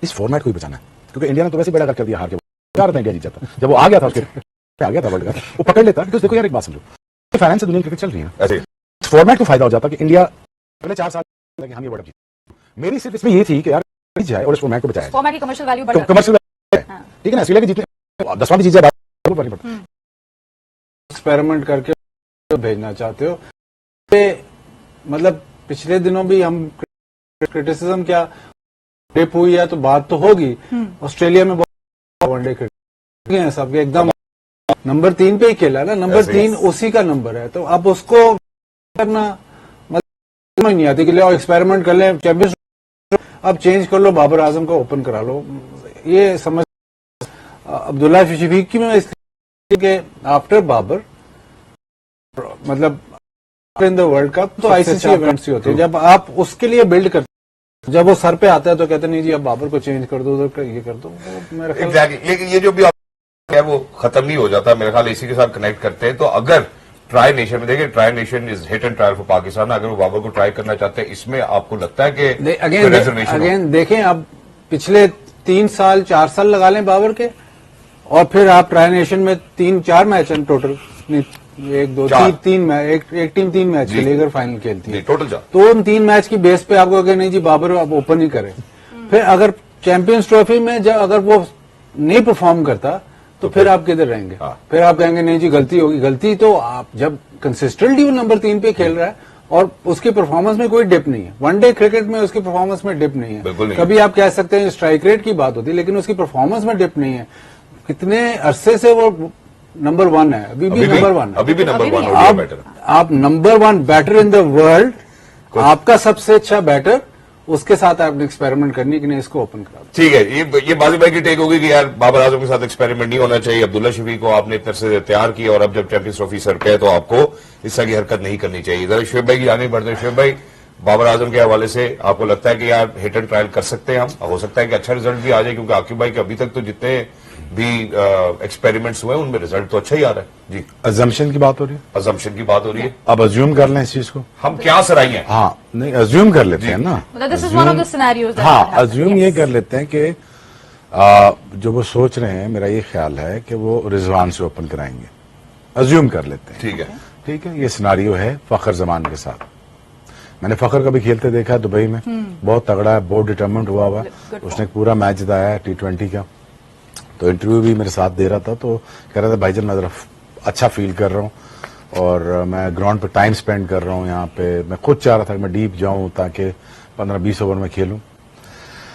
इस फॉर्मेट को ही बचाना है, क्योंकि इंडिया ने तो वैसे बड़ा कर दिया हार के, क्या रहता है इंडिया जीत जाता। जब वो आ गया था उसके आ गया था वर्ल्ड कप, वो पकड़ लेता। बिकॉज देखो यार, एक बात समझो, फाइनेंस से दुनिया क्रिकेट चल रही है, ऐसे फॉर्मेट को फायदा हो जाता कि इंडिया पहले 4 साल हम ये वर्ल्ड कप, मेरी सिर्फ इसमें ये थी कि यार जीत जाए और इस फॉर्मेट को बचाया, फॉर्मेट की कमर्शियल वैल्यू बढ़, कमर्शियल ठीक है ना। ऑस्ट्रेलिया के जीतने 10वां भी जीत जाए नहीं पड़ता। एक्सपेरिमेंट करके भेजना चाहते हो, मतलब पिछले दिनों भी हम क्रिटिसिज्म क्या टिप हुई है तो बात तो होगी। ऑस्ट्रेलिया में बहुत वनडे क्रिकेट है, सबके एकदम नंबर 3 पे ही खेला है ना, नंबर 3 उसी का नंबर है, तो अब उसको करना मतलब नहीं आती कि ले एक्सपेरिमेंट कर ले, चैंपियंस अब चेंज कर लो, बाबर आजम को ओपन करा लो, ये समझ अब्दुल्ला शफीक की में इसलिए कि आफ्टर बाबर मतलब इन द वर्ल्ड कप तो आईसीसी इवेंट्स ही होते हैं, जब आप उसके लिए बिल्ड करते, जब वो सर पे आता है तो कहते नहीं जी अब बाबर को चेंज कर दो, उधर ये कर दो, मेरा ख्याल। लेकिन ये जो भी है वो खत्म नहीं हो जाता मेरे ख्याल, इसी के साथ कनेक्ट करते हैं। तो अगर ट्राई नेशन में देखिए, tri nation is hit and trial for Pakistan, अगर वो बाबर को ट्राई करना चाहते हैं, इसमें आपको लगता है कि अगेन देखें, अब पिछले 3 साल 4 साल लगा लें बाबर के, और फिर आप ट्राई नेशन में 3-4 मैच हैं टोटल, 1 2 3 मैच, एक टीम 3 मैच खेली अगर फाइनल खेलती है टोटल, तो उन 3 मैच की बेस पे आपको अगर नहीं जी बाबर आप ओपन ही करें, फिर अगर चैंपियंस ट्रॉफी में जब अगर वो नहीं परफॉर्म करता तो फिर आप किधर रहेंगे? फिर आप कहेंगे नहीं जी गलती होगी। गलती तो आप जब कंसिस्टेंटली वो नंबर 3 पे खेल रहा है और उसकी परफॉर्मेंस में कोई डिप नहीं है, वनडे क्रिकेट में उसकी परफॉर्मेंस में डिप नहीं है। कभी आप कह सकते हैं स्ट्राइक रेट की बात होती है, लेकिन उसकी परफॉर्मेंस में डिप नहीं है। कितने अरसे से वो नंबर 1 है, अभी भी नंबर 1 है, अभी भी नंबर 1 आप number 1 batter in the world, आपका सबसे अच्छा बैटर, उसके साथ आपने एक्सपेरिमेंट करनी कि नहीं इसको ओपन करा। ठीक है, ये बाजी भाई की टेक होगी कि यार बाबर आजम के साथ एक्सपेरिमेंट नहीं होना चाहिए, अब्दुल्ला शफीक को आपने इतने से तैयार किया और अब जब चैंपियंस ट्रॉफी सर पे है तो आपको इस तरह की हरकत नहीं करनी चाहिए। जरा शुएब भाई की जाने बढ़ते हैं। शुएब भाई, बाबर आजम के हवाले से आपको लगता है कि यार हिट एंड ट्रायल कर सकते हैं हम, हो सकता है कि अच्छा रिजल्ट भी आ जाए, क्योंकि आकिब भाई के अभी तक तो जितने भी एक्सपेरिमेंट्स हुए उनमें रिजल्ट तो अच्छा ही आ रहा है जी। अजम्पशन की बात हो रही है, अजम्पशन की बात हो रही है, अब अज्यूम कर लें इस चीज को, हम क्या सराही हैं। हाँ नहीं, अज्यूम कर लेते हैं ना, हाँ अज्यूम ये कर लेते हैं कि जो वो सोच रहे हैं, मेरा ये ख्याल है कि वो रिजवान से ओपन कराएंगे, अज्यूम कर लेते हैं। ठीक है, ठीक है, ये सिनारियो है फखर जमान के साथ। मैंने फखर कभी खेलते देखा दुबई में, बहुत तगड़ा है, बहुत डिटरमेंट हुआ हुआ, उसने पूरा मैच जिताया है T20 का। तो इंटरव्यू भी मेरे साथ दे रहा था, तो कह रहा था भाईजान मैं जरा अच्छा फील कर रहा हूँ और मैं ग्राउंड पे टाइम स्पेंड कर रहा हूँ यहाँ पे, मैं खुद चाह रहा था कि मैं डीप जाऊं ताकि 15-20 ओवर में खेलूं।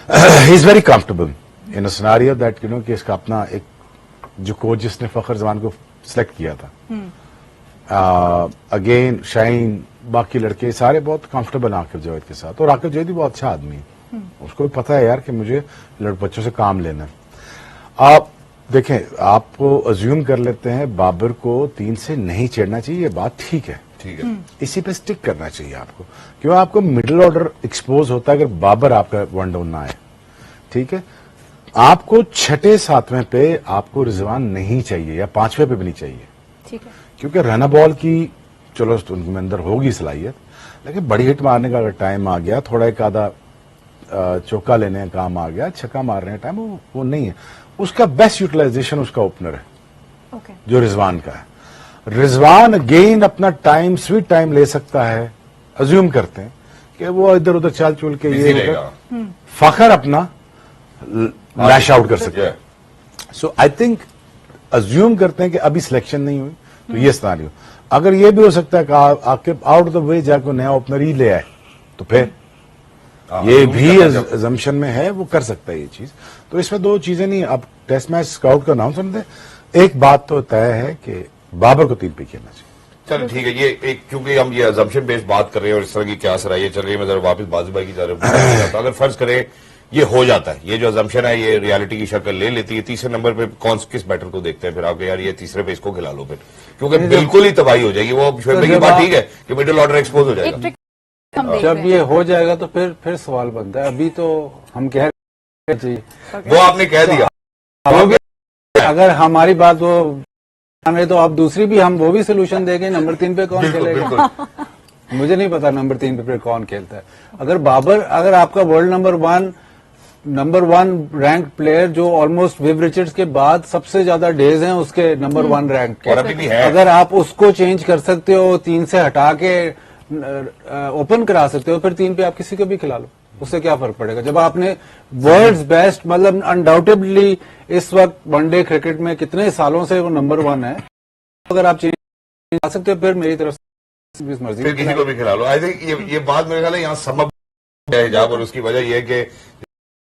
He is very comfortable in a scenario that you know कि इसका अपना एक जो कोच जिसने फखर जमान को सिलेक्ट किया था, अगेन शाहीन, बाकी लड़के सारे बहुत कंफर्टेबल हैं आकिब जावेद के साथ, और आकिब जावेद भी बहुत अच्छा आदमी है, उसको भी पता है यार कि मुझे बच्चों से काम लेना है। आप देखें, आपको अज्यूम कर लेते हैं बाबर को 3 से नहीं छेड़ना चाहिए, ये बात ठीक है, इसी पे स्टिक करना चाहिए आपको, क्यों आपको मिडिल ऑर्डर एक्सपोज होता है अगर बाबर आपका 1 डाउन ना आए। ठीक है, आपको 6-7वें पे आपको रिजवान नहीं चाहिए या 5वें पे भी नहीं चाहिए, ठीक है, क्योंकि रन बॉल की चलो उनके अंदर होगी सलाहियत, लेकिन बड़ी हिट मारने का अगर टाइम आ गया, थोड़ा एक आधा चौका लेने का काम आ गया, छक्का मारने का टाइम वो नहीं है। उसका बेस्ट यूटिलाइजेशन उसका ओपनर है, जो रिजवान का है। रिजवान अगेन अपना टाइम, स्वीट टाइम ले सकता है, अज्यूम करते हैं कि वो इधर उधर चाल चूल के ये फखर अपना लैश आउट कर सकता है। सो आई थिंक अज्यूम करते हैं कि अभी सिलेक्शन नहीं हुई तो ये सिनेरियो, अगर ये भी हो सकता है कि Aqib out of the way जाकर नया ओपनर ही ले आए तो फिर ये भी अजम्पशन में है, वो कर सकता है ये चीज। तो इसमें 2 चीजें नहीं, अब टेस्ट मैच स्काउट का नाम सुनते, एक बात तो तय है कि बाबर को 3 पे खेलना चाहिए। चलो ठीक है, ये एक क्योंकि हम ये अजम्पशन बेस्ड बात कर रहे हैं और इस तरह की क्या सराहियत चल रही है, मैं जरा वापस बाजीबाई की तरफ अगर फर्ज करें ये हो जाता है, ये जो अजम्पशन है ये रियलिटी की शक्ल ले लेती है, 3रे नंबर पे किस बैटर को देखते हैं फिर आप, यार ये 3रे पे इसको खिला लो फिर, क्योंकि बिल्कुल ही तबाही हो जाएगी। वो शुएब भाई की बात ठीक है कि मिडिल ऑर्डर एक्सपोज हो जाएगा, जब ये हो जाएगा तो फिर सवाल बनता है। अभी तो हम कह रहे जी, वो आपने कह दिया, अगर हमारी बात वो हमें तो आप दूसरी भी हम वो भी सोल्यूशन देंगे, नंबर 3 पे कौन खेलेगा मुझे नहीं पता नंबर 3 पे कौन खेलता है। अगर बाबर, अगर आपका world number 1 number 1 rank player जो ऑलमोस्ट विव रिचर्ड्स के बाद सबसे ज्यादा डेज हैं उसके नंबर 1 रैंक के। और अभी भी है। अगर आप उसको चेंज कर सकते हो, 3 से हटा के ओपन करा सकते हो, फिर 3 पे आप किसी को भी खिला लो, उससे क्या फर्क पड़ेगा? जब आपने वर्ल्ड्स बेस्ट, मतलब अनडाउटेडली इस वक्त वनडे क्रिकेट में कितने सालों से वो नंबर 1 है, अगर आप चेंज कर सकते हो, फिर मेरी तरफ से जिस मर्जी फिर किसी को भी खिला लो। आई थिंक ये बात मेरे ख्याल है यहाँ समझ है हिजाब, और उसकी वजह यह है कि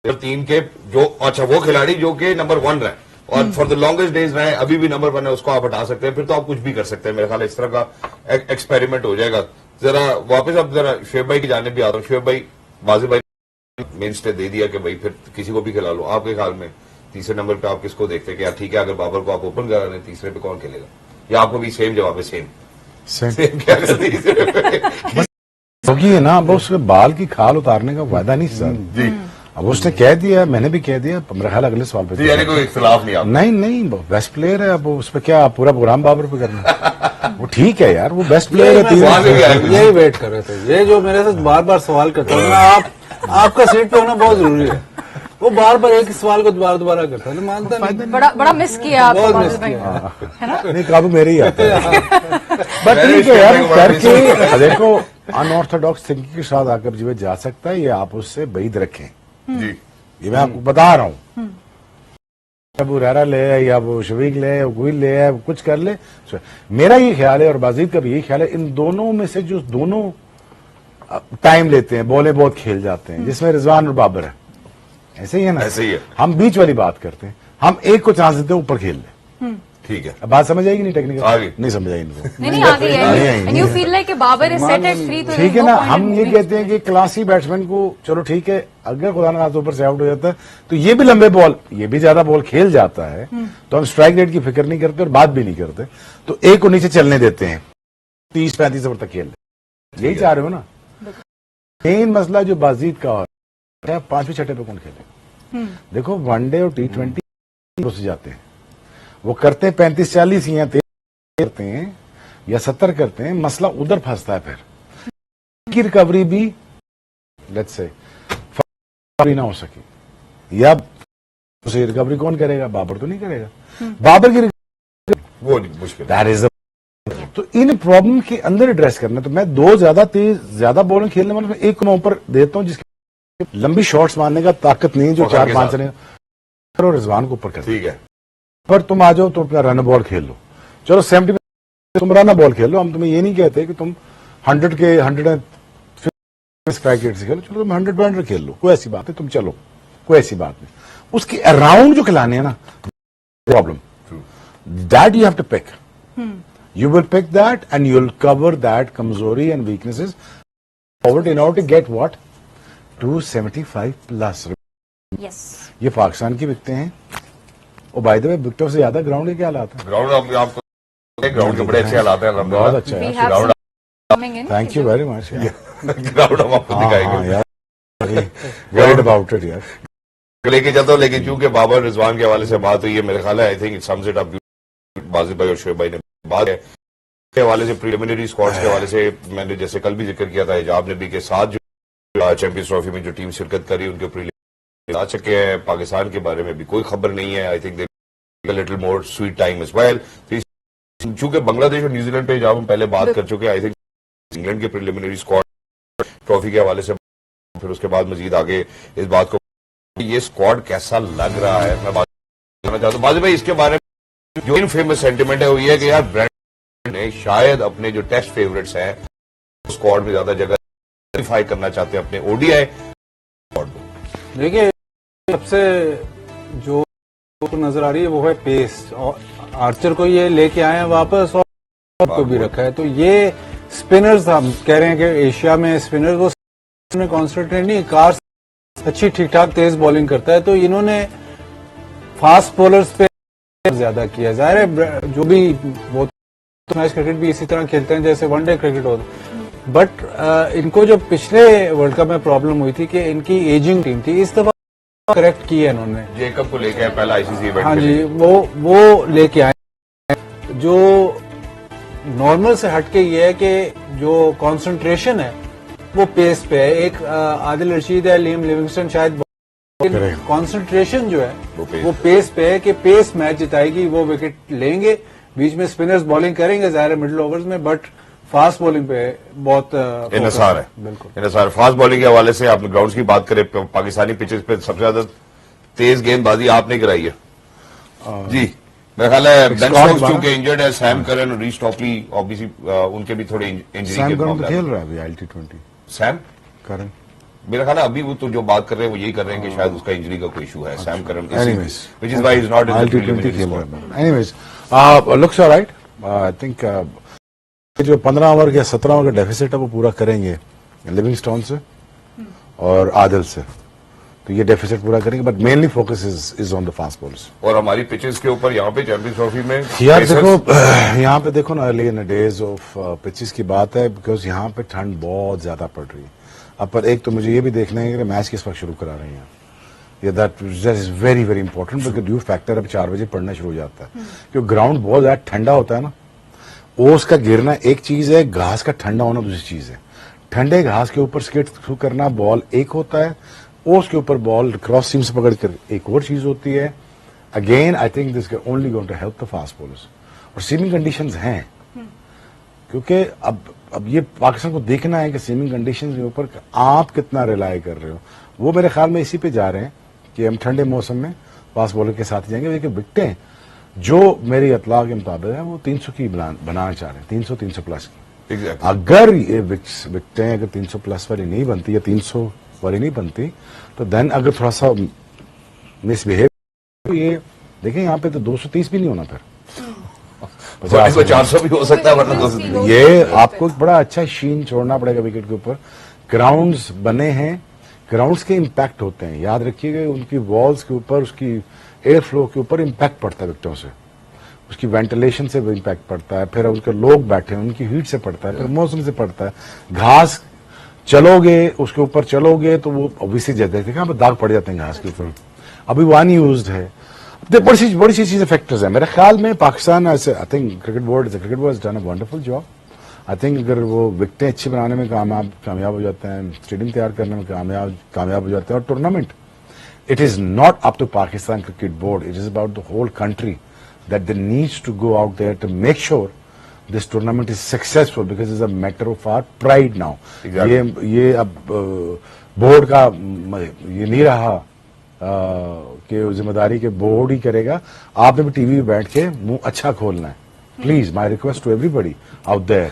3 के जो अच्छा वो खिलाड़ी जो कि नंबर 1 रहे और फॉर द लॉन्गेस्ट डेज रहे, अभी भी नंबर 1 है, उसको आप हटा सकते हैं, फिर तो आप कुछ भी कर सकते हैं। मेरे ख्याल है इस तरह का एक्सपेरिमेंट हो जाएगा। जरा वापस अब जरा शुएब भाई की जानिब भी आता हूँ। शुएब भाई, वाजिब भाई मेन स्टे दे दिया कि भाई फिर किसी को भी खिला लो। आपके ख्याल में तीसरे नंबर पे आप किसको देखते हैं कि यार ठीक है, अगर बाबर को आप ओपन करा रहे हैं, तीसरे पे कौन खेलेगा? या आपको भी सेम जवाब है? सेम क्या तीसरे पे? क्योंकि है ना, अब उसके बाल की खाल उतारने का वायदा नहीं सर जी, अब उसने कह दिया, मैंने भी कह दिया, मेरा ख्याल अगले सवाल पे यानी कोई इख्तिलाफ नहीं आप? नहीं, बेस्ट प्लेयर है। अब उस पर क्या पूरा प्रोग्राम बाबर पे करना? वो ठीक है यार, वो बेस्ट प्लेयर है। यही वेट कर रहे थे। ये जो मेरे साथ बार बार सवाल करता है, आपका सीट पे होना बहुत जरूरी है। वो बार बार एक सवाल को दोबारा करता है, मानता नहीं। बड़ा मिस किया आपको, बहुत मिस बादल भाई, किया। है ना? नहीं, काबू मेरे ही आता है। बट ठीक है यार, करके देखो, अनऑर्थोडॉक्स थिंकिंग के साथ आकर जीवन जा सकता है, ये आप उससे बैद रखें। जी, ये मैं आपको बता रहा हूँ। अबू हुरैरा ले या वो शफीक ले या कोई ले या कुछ कर ले, मेरा ये ख्याल है और बाजीद का भी यही ख्याल है, इन दोनों में से जो दोनों टाइम लेते हैं, बॉलें बहुत खेल जाते हैं, जिसमें रिजवान और बाबर है, ऐसे ही है ना? ऐसे ही है। हम बीच वाली बात करते हैं, हम एक को चांस देते हैं ऊपर खेल ले। ठीक है। अब बात समझ आएगी नहीं? टेक्निकल आ गई। नहीं समझ आई इनको। नहीं आ गई नहीं, है। नहीं, एंड यू नहीं। Feel like Babar is set at 3, तो ठीक है ना, हम ये कहते हैं कि क्लासी बैट्समैन को, चलो ठीक है, अगर खुदा ना ऊपर से आउट हो जाता है तो ये भी लंबे बॉल, ये भी ज्यादा बॉल खेल जाता है, तो हम स्ट्राइक रेट की फिक्र नहीं करते और बात भी नहीं करते, तो एक को नीचे चलने देते हैं, 30-35 ओवर तक खेल ले। यही चाह रहे हो ना? मेन मसला जो बाजीद का है, 5वें छठे पे कौन खेले? देखो, वनडे और T20 घुस जाते हैं, वो करते हैं 35-40 या 13 करते हैं या 70 करते हैं, मसला उधर फंसता है। फिर की रिकवरी भी लेट्स से ना हो सकी, या उसे रिकवरी कौन करेगा? बाबर तो नहीं करेगा। बाबर की वो मुश्किल दैट इज तो इन प्रॉब्लम के अंदर एड्रेस करना। तो मैं 2 ज्यादा बॉलिंग खेलने वाले एक को मैं ऊपर देता हूं, जिसकी लंबी शॉट्स मारने का ताकत नहीं है, जो 4-5 रन, और रिजवान को ऊपर कर। ठीक है। पर तुम आ जाओ तो अपना रन बॉल खेल लो, चलो 70 तुम रन बॉल खेल लो। हम तुम्हें ये नहीं कहते कि तुम 100 के 100 स्ट्राइक रेट से खेलो, चलो तुम 100 पे 100 खेल लो, कोई ऐसी बात है, तुम चलो, कोई ऐसी बात नहीं। उसके अराउंड जो खिलाने हैं ना, problem that you have to pick, you will pick that and you'll cover that कमजोरी and weaknesses forward in order to get what 275 plus। Yes, ये पाकिस्तान की बिकते हैं। और बाय द वे, विकेट से ज्यादा ग्राउंड के क्या हालात है? ग्राउंड आपको ग्राउंड के बड़े अच्छे हालात हैं, बहुत अच्छा वी है। Have ground coming in. Thank you very much. Ground हम आपको दिखाएंगे, यार, वरीड अबाउट इट यार। लेके जाता हूँ। लेकिन चूंकि बाबर रिजवान के हवाले से बात हुई है, मेरे ख्याल है I think it sums it up. Wajid भाई और शुएब भाई ने बात है के हवाले से, प्रीलिमिनरी स्क्वाड्स के हवाले से, मैंने जैसे कल भी जिक्र किया था हिजाब ने भी, के साथ जो चैंपियंस ट्रॉफी में जो टीम शिरकत करी, उनके प्रीलिमिनरी आ चुके हैं। पाकिस्तान के बारे में भी कोई खबर नहीं है। I think they little more sweet time as well. चूंकि बांग्लादेश और न्यूजीलैंड पे हिजाब हम पहले बात कर चुके हैं, आई थिंक इंग्लैंड के प्रीलिमिनरी स्क्वाड ट्रॉफी के हवाले से, फिर उसके बाद मजीद आगे इस बात को, ये स्क्वाड कैसा लग रहा है, मैं बात करना चाहता हूँ। बाजिद भाई, इसके बारे में जो इनफेमस सेंटिमेंट है वो ये है कि यार ब्रांड ने शायद अपने जो टेस्ट फेवरेट्स हैं स्क्वाड में ज्यादा जगह क्वालिफाई करना चाहते हैं अपने ओडीआई स्क्वाड को। देखिए, सबसे जो नजर आ रही है वो है पेस, और आर्चर को ये लेके आए हैं वापस और को भी रखा है। तो ये स्पिनर्स, हम कह रहे हैं कि एशिया में स्पिनर वो कॉन्सेंट्रेट नहीं, कार अच्छी ठीक ठाक तेज बॉलिंग करता है, तो इन्होंने फास्ट बॉलर्स पे ज्यादा किया। जाहिर है जो भी वो मैच क्रिकेट भी इसी तरह खेलते हैं जैसे वनडे क्रिकेट होता है, बट इनको जो पिछले वर्ल्ड कप में प्रॉब्लम हुई थी कि इनकी एजिंग टीम थी, इस दफा करेक्ट किया इन्होंने। जेकब को लेके पहला आईसीसी इवेंट, हाँ जी, वो लेके आए। जो नॉर्मल से हटके ये है कि जो कंसंट्रेशन है वो पेस पे है। एक आदिल रशीद है, लियम लिविंगस्टन शायद करेक्ट। कंसंट्रेशन जो है वो वो पेस पे है कि पेस मैच जिताएगी, वो विकेट लेंगे। बीच में स्पिनर्स बॉलिंग करेंगे ज़ाहिर मिडिल ओवर्स में, बट फास्ट बॉलिंग पे बहुत इनसार है। बिल्कुल इनसार फास्ट बॉलिंग के हवाले से आपने ग्राउंड्स की बात करें, पाकिस्तानी पिचेस पे सबसे ज्यादा तेज गेंदबाजी आपने कराई है जी। मेरा ख्याल है बेन स्टोक्स चूंकि इंजर्ड है, सैम करन और रीच टॉपली ऑब्वियसली उनके भी थोड़े इंजरी सैम के करन तो मामले खेल रहा है अभी ILT20 सैम करन। मेरा ख्याल है अभी वो तो जो बात कर रहे हैं वो यही कर रहे हैं कि शायद उसका इंजरी का कोई इशू है Sam Curran, Anyways. Which is why is not in the ILT20 खेल रहा है। Anyways looks alright. I think जो 15 ओवर या 17 ओवर का डेफिसिट है वो पूरा करेंगे लिविंगस्टोन से और आदिल से, तो ये डेफिसिट पूरा करेंगे, but mainly focus is on the fast balls. और हमारी पिचेस के ऊपर यहाँ पे चैंपियंस ट्रॉफी में यार Pacers- देखो यहाँ पे देखो ना, early in days of pitches की बात है, बिकॉज यहाँ पे ठंड बहुत ज्यादा पड़ रही है। अब पर एक तो मुझे ये भी देखना है कि मैच किस वक्त शुरू करा रहे हैं, ये that is very very important, because due factor अब 4 बजे पड़ना शुरू हो जाता है, क्योंकि ग्राउंड बहुत ज्यादा ठंडा होता है ना। ओस का गिरना एक चीज है, घास का ठंडा होना दूसरी चीज है। ठंडे घास के ऊपर स्केट थ्रू करना बॉल एक होता है, ओस के ऊपर बॉल क्रॉस सीम से पकड़ कर एक और चीज होती है। Again I think this only going to help the fast bowlers, और सीमिंग कंडीशंस हैं, क्योंकि अब ये पाकिस्तान को देखना है कि सीमिंग कंडीशंस के ऊपर आप कितना रिलाय कर रहे हो। वो मेरे ख्याल में इसी पे जा रहे हैं कि हम ठंडे मौसम में फास्ट बॉलर के साथ जाएंगे, लेकिन विकटें जो मेरी इतला के मुताबिक है वो 300 की बनाना चाह रहे हैं, 300 प्लस की। Exactly. अगर ये विकटें अगर 300 प्लस वाली नहीं बनती या 300 वाली नहीं बनती, तो देन अगर थोड़ा सा मिसबिहेव, तो ये देखें यहाँ पे तो 230 भी नहीं होना फिर, 400 भी हो सकता है, वरना 230। ये आपको एक बड़ा अच्छा शीन छोड़ना पड़ेगा विकेट के ऊपर। ग्राउंड्स बने हैं, ग्राउंड्स के इम्पैक्ट होते हैं, याद रखिएगा, उनकी वॉल्स के ऊपर, उसकी एयर फ्लो के ऊपर इम्पैक्ट पड़ता है विकेटों से, उसकी वेंटिलेशन से भी इम्पैक्ट पड़ता है, फिर उनके लोग बैठे हैं उनकी हीट से पड़ता है, फिर मौसम से पड़ता है। घास चलोगे उसके ऊपर चलोगे तो वो ऑब्वियसली देखा दाग पड़ जाते हैं घास के ऊपर, अभी वो अनयूज्ड है। बड़ी सी चीजें फैक्टर्स हैं मेरे ख्याल में। Pakistan I think cricket board has done a wonderful job. I think अगर वो विकेटें अच्छी बनाने में कामयाब हो जाते हैं, स्टेडियम तैयार करने में कामयाब हो जाते हैं, और tournament, it is not up to Pakistan Cricket Board, it is about the whole country that they needs to go out there to make sure this tournament is successful, because it's a matter of our pride now. Exactly. ये अब board का ये नहीं रहा कि जिम्मेदारी के board ही करेगा। आपने भी टीवी पे बैठ के मुंह अच्छा खोलना है, please my request to everybody out there.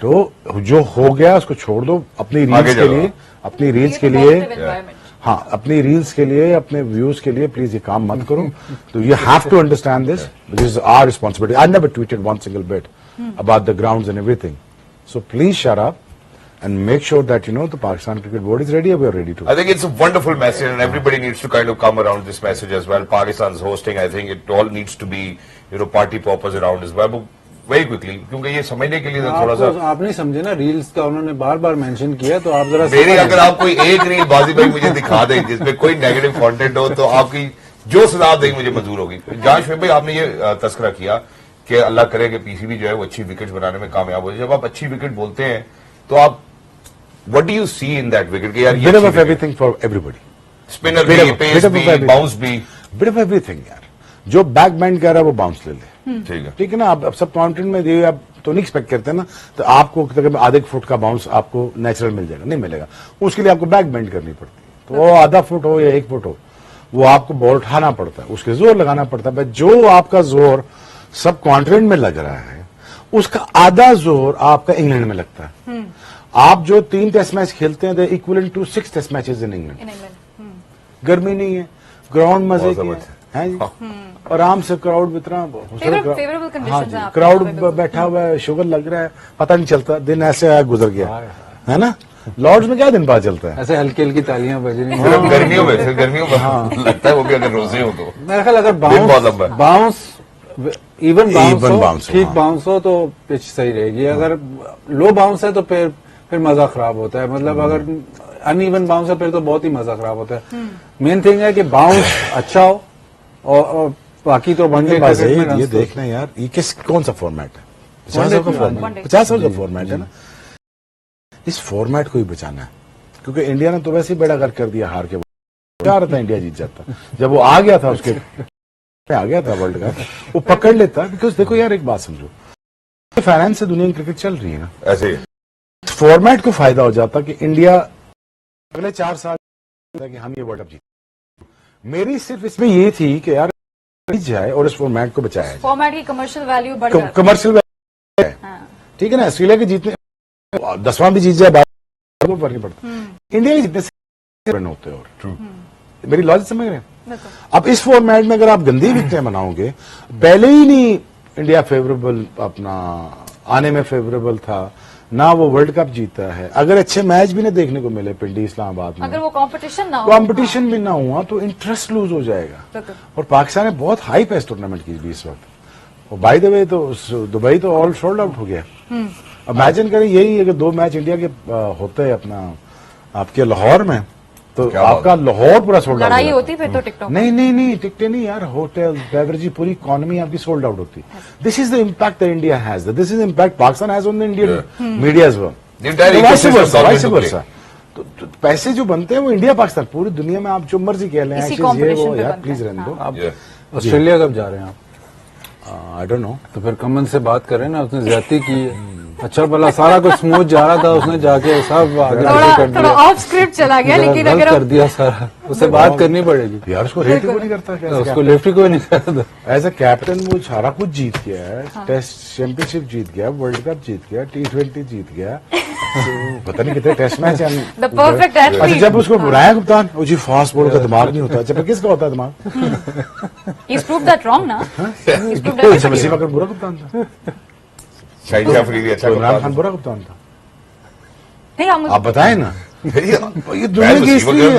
तो जो हो गया उसको छोड़ दो, अपनी रील्स के लिए, अपनी रील्स के लिए, हाँ अपनी रील्स के लिए, अपने व्यूज के लिए प्लीज ये काम मत करो। तो you have to understand this, this is our responsibility. I never tweeted one single bit about the grounds and everything, so please shut up and make sure that the Pakistan Cricket Board is ready, and we are ready to. I think it's a wonderful message, and everybody needs to kind of come around this message as well. Pakistan's hosting, I think it all needs to be, party poppers around as well. But very quickly, क्योंकि ये समझने के लिए तो थोड़ा सा आप नहीं समझे ना, रील्स का उन्होंने बार बार मेंशन किया, तो आप जरा मेरी अगर आप कोई एक रील बाजी भाई मुझे दिखा दें जिसमें कोई नेगेटिव कंटेंट हो, तो आपकी जो सजा देंगे मुझे मंजूर होगी। जहां शुएब भाई आपने ये तस्करा किया कि अल्लाह करे कि पीसीबी जो है वो अच्छी विकेट बनाने में कामयाब हो जाए। जब आप अच्छी विकेट बोलते हैं तो आप What do you see in that wicket? यार ये bit of everything for everybody. Spinner भी, pace भी, bounce भी, bit of everything यार। जो बैक बैंड कर रहा है वो बाउंस ले ले, ठीक है, ठीक है ना। अब सब कॉन्टेंट में ये आप तो नहीं एक्सपेक्ट करते ना, तो आपको तकरीबन आधे फुट का बाउंस आपको नेचुरल मिल जाएगा, नहीं मिलेगा। उसके लिए आपको बैक बैंड करनी पड़ती है, तो वो आधा फुट हो या 1 फुट हो, वो आपको बॉल उठाना पड़ता है, उसके जोर लगाना पड़ता है। जो आपका जोर सब कॉन्टिनेंट में लग रहा है, उसका आधा जोर आपका इंग्लैंड में लगता है। आप जो 3 टेस्ट मैच खेलते हैं, equivalent to 6 test matches in England. गर्मी नहीं है, ग्राउंड मजे के हैं जी, आराम से क्राउड इतना favorable conditions हैं आपके क्राउड यहाँ पे। बैठा हुआ है, शुगर लग रहा है, पता नहीं चलता, दिन ऐसे आया गुजर गया, है ना। लॉर्ड्स में क्या दिन बाद चलता है, ऐसे हल्की हल्की तालियां बज रही हैं। सिर्फ गर्मियों में लगता है वो भी अगर रोजे हो तो मेरा ख्याल अगर दिन बहुत लंबा है। बाउंस इवन bounce बाउंस हो, ठीक हाँ। बाउंस हो तो पिच सही रहेगी। अगर लो बाउंस है तो फिर मजा खराब होता है। मतलब अगर अनइवन बाउंस है फिर तो बहुत ही मजा खराब होता है। मेन थिंग है कि बाउंस अच्छा हो, और बाकी तो वनडे बस क्रिकेट में ये runs तो- देखना यार, ये कौन सा फॉर्मेट है, 50 One day का फॉर्मेट, one day। 50 का फॉर्मेट है ना। इस फॉर्मेट को ही बचाना है, क्योंकि इंडिया ने तो वैसे ही बेड़ा गर्क कर दिया हार के क्या रहा था इंडिया जीत जाता। जब वो आ गया था उसके आ गया था वर्ल्ड कप, वो पकड़ लेता। बिकॉज देखो यार एक बात समझो, फाइनेंस से दुनिया की क्रिकेट चल रही है ना, ऐसे ही फॉर्मेट को फायदा हो जाता कि इंडिया अगले 4 साल कि हम ये वर्ल्ड कप जीत। मेरी सिर्फ इसमें ये थी कि यार जीत जाए और इस फॉर्मेट को बचाया जाए। फॉर्मेट की कमर्शियल वैल्यू बढ़ जाती है। कमर्शियल है, हाँ। ठीक है ना। ऑस्ट्रेलिया के जीतने 10वां भी जीत जाए बात को फर्क नहीं पड़ता। इंडिया के जीतने से रन होते हैं। और ट्रू, मेरी लॉजिक समझ रहे हैं। बिल्कुल। अब इस फॉर्मेट में अगर आप गंदी विकेटें बनाओगे, पहले ही नहीं इंडिया फेवरेबल अपना आने में फेवरेबल था ना, वो वर्ल्ड कप जीता है। अगर अच्छे मैच भी ना देखने को मिले पिंडी इस्लामाबाद में, अगर वो कंपटीशन ना हो, कंपटीशन भी ना हुआ तो इंटरेस्ट लूज हो जाएगा। बिल्कुल। और पाकिस्तान ने बहुत हाई पेस टूर्नामेंट की भी इस वक्त। और बाय द वे तो दुबई तो ऑल सोल्ड आउट हो गया। इमेजिन करें यही अगर 2 मैच इंडिया के होते हैं अपना आपके लाहौर में, तो क्या बात आपका लाहौर पूरा सोल्ड आउट लड़ाई होती फिर तो टिकटॉक। नहीं टिकटें नहीं यार, होटल बेवरेज पूरी इकोनॉमी आपकी सोल्ड आउट होती। This is the impact that India has, this is impact Pakistan has on the Indian media as well. The entire ecosystem vice government versa. तो पैसे जो बनते हैं वो इंडिया पाकिस्तान पूरी दुनिया में आप जो मर्जी कह लें, इसी Ashes, ये competition वो पे यार बनते प्लीज हैं। रहने दो। हाँ। आप ऑस्ट्रेलिया कब जा रहे हैं आप? I don't know. तो फिर कमन से बात करें ना, उसने ज्यादती की है। अच्छा भला सारा कुछ स्मूथ जा रहा था, उसने जाके सब आगे पीछे कर थोड़ा दिया, ऑफ स्क्रिप्ट चला गया, लेकिन गलत अगर कर दिया सारा। उससे बात करनी पड़ेगी। यार उसको रेट ही नहीं करता क्या? उसको लिफ्ट ही कोई नहीं करता। एज अ कैप्टन वो सारा कुछ जीत गया है। टेस्ट चैंपियनशिप जीत गया, वर्ल्ड कप जीत गया, T20 जीत गया, तो पता नहीं कितने टेस्ट मैच हैं। द परफेक्ट अच्छा एथलीट। जब उसको बुलाया कप्तान, वो जी फास्ट बॉलर का दिमाग नहीं होता। जब किसका होता है दिमाग? He's proved that wrong ना। He's proved तो that वसीम अकर बुरा कप्तान था, शाहिद शाह अफरीदी अच्छा तो इमरान कप्तान खान बुरा कप्तान था। नहीं, हम आप बताएं ना। था। ये दुनिया की इसलिए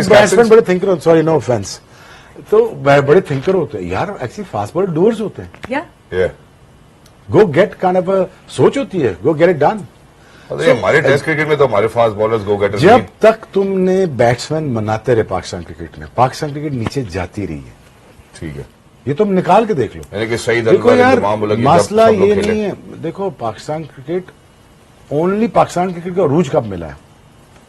बैट्समैन बड़े थिंकर, सॉरी नो ऑफेंस, तो बड़े थिंकर होते हैं यार। एक्चुअली फास्ट बॉलर डूअर्स होते हैं। या Yeah. Go gate kind of सोच होती है, गो गेट इट डन। अरे हमारे टेस्ट क्रिकेट में तो हमारे फास्ट बॉलर्स गो गेटर्स जब तक तुमने बैट्समैन बनाते रहे पाकिस्तान क्रिकेट में, पाकिस्तान क्रिकेट नीचे जाती रही है। ठीक है, ये तुम निकाल के देख लो। यानी कि सईद देखो अनवर, यार इंतमाम उलगी, जब मसला सब लोग ये खेले। नहीं है। देखो Pakistan cricket only Pakistan cricket का अरूज कब मिला है?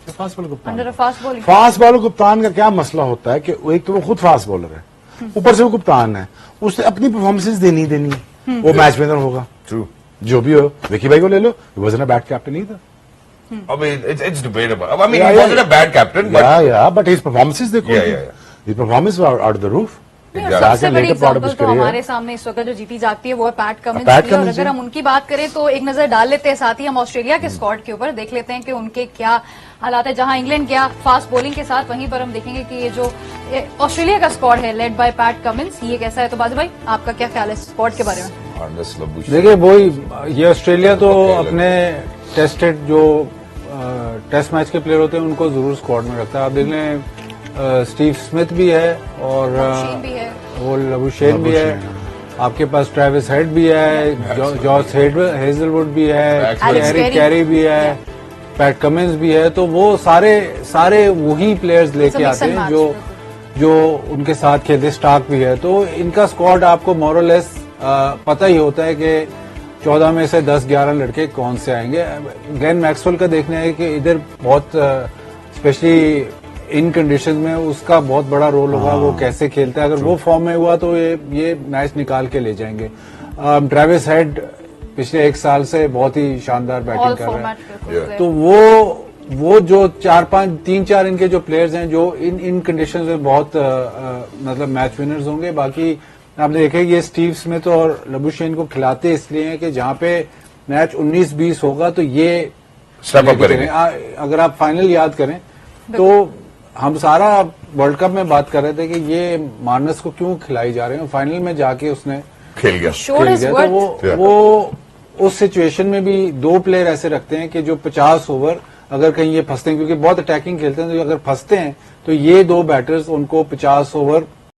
फास्ट बॉलर कप्तान। Under a fast bowling. Fast bowler कप्तान का क्या मसला होता है कि एक तो वो खुद फास्ट बॉलर है, ऊपर से वो कप्तान है, उसने अपनी परफॉर्मेंसेस देनी वो मैच विनर होगा। ट्रू। जो भी हो, विकी भाई को ले लो, he wasn't a bad captain either. I mean, it's debatable. I mean, he wasn't a bad captain, but Yeah, but his performances देखो। Yeah. His performances were out of the roof. नहीं, और Exactly. सबसे बड़ी Later part of example his तो career. हमारे सामने इस वक्त जो जीती जागती है वो है पैट कमिंस पैट की। और कमिंस, अगर yeah. हम उनकी बात करें तो एक नजर डाल लेते हैं, साथ ही हम ऑस्ट्रेलिया के स्क्वाड के ऊपर देख लेते हैं कि उनके क्या हालात है। जहां इंग्लैंड गया फास्ट बॉलिंग के साथ, वहीं पर हम देखेंगे कि ये जो ऑस्ट्रेलिया का स्क्वाड है लेड बाय पैट कमिंस, ये कैसा है। तो बाजू भाई आपका क्या ख्याल है स्क्वाड के बारे में? Harness Labush. देखिए वही, ये ऑस्ट्रेलिया तो अपने टेस्टेड जो टेस्ट मैच के प्लेयर होते हैं उनको जरूर स्क्वाड में रखता है। आप देख लें स्टीव स्मिथ भी है और लबुशेन भी है। वो लबुशेन भी है, आपके पास ट्रेविस हेड भी है, जॉर्ज हेजलवुड भी है, एलेक्स एरिक कैरी भी है, पैट कमिंस भी है। तो वो सारे वही प्लेयर्स लेके It's a mix आते and हैं match, जो उनके साथ खेलते। स्टार्क भी है, तो इनका स्क्वाड आपको मोरलेस पता ही होता है कि 14 में से 10-11 लड़के कौन से आएंगे। ग्लेन मैक्सवेल का देखना है कि इधर बहुत स्पेशली इन कंडीशंस में उसका बहुत बड़ा रोल होगा, वो कैसे खेलता है। अगर वो फॉर्म में हुआ तो ये मैच निकाल के ले जाएंगे। ट्रेविस हेड पिछले 1 साल से बहुत ही शानदार बैटिंग ऑल कर रहा है। फॉर्मेट पे तो वो जो 3-4 इनके जो प्लेयर्स हैं जो इन कंडीशंस में बहुत मतलब मैच विनर्स होंगे। बाकी आपने देखा कि ये स्टीव स्मिथ और लबुशेन को खिलाते इसलिए हैं कि जहां पे मैच 19-20 होगा तो ये Step up करेंगे। अगर आप फाइनल याद करें तो हम सारा वर्ल्ड कप में बात कर रहे थे कि ये मार्नस को क्यों खिलाई जा रहे हैं, फाइनल में जाके उसने खेल गया। शोड खेल इज गया। वर्थ। तो वो उस सिचुएशन में भी 2 प्लेयर ऐसे रखते हैं कि जो 50 ओवर अगर कहीं ये फंसते हैं, क्योंकि बहुत अटैकिंग खेलते हैं, तो अगर फंसते हैं तो ये 2 बैटर्स उनको 50 ओवर